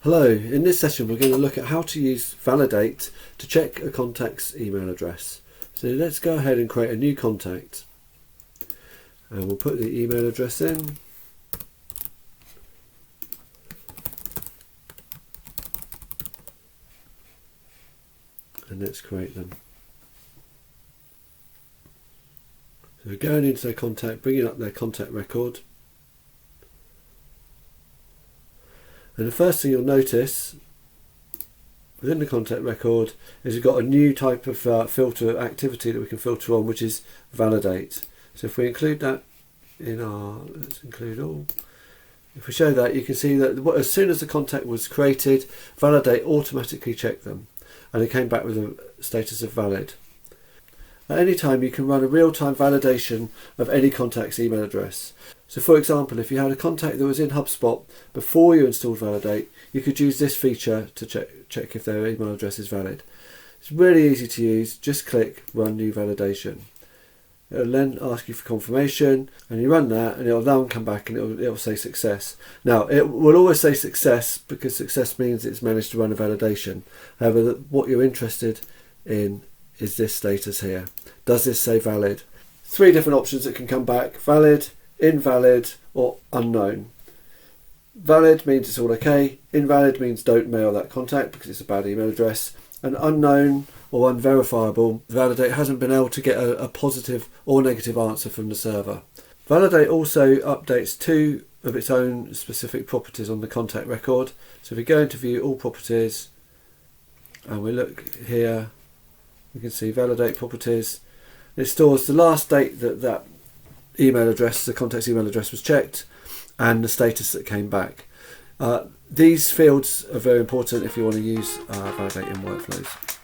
Hello, in this session we're going to look at how to use Valid8 to check a contact's email address. So let's go ahead and create a new contact, and we'll put the email address in. And let's create them. So we're going into their contact, bringing up their contact record. And the first thing you'll notice within the contact record is we've got a new type of filter activity that we can filter on, which is Valid8. So if we include that in our, let's include all. If we show that, you can see that as soon as the contact was created, Valid8 automatically checked them, and it came back with a status of valid. At any time you can run a real-time validation of any contact's email address. So for example, if you had a contact that was in HubSpot before you installed Valid8, you could use this feature to check if their email address is valid. It's really easy to use. Just click Run New Validation. It'll then ask you for confirmation, and you run that, and it'll then come back and it'll say success. Now, it will always say success because success means it's managed to run a validation. However, what you're interested in is this status here. Does this say valid? Three different options that can come back: valid, invalid, or unknown. Valid means it's all okay. Invalid means don't mail that contact because it's a bad email address. And unknown or unverifiable, Valid8 hasn't been able to get a positive or negative answer from the server. Valid8 also updates two of its own specific properties on the contact record. So if we go into view all properties and we look here, we can see Valid8 properties. It stores the last date that email address, the contact's email address, was checked, and the status that came back. These fields are very important if you want to use Valid8 in workflows.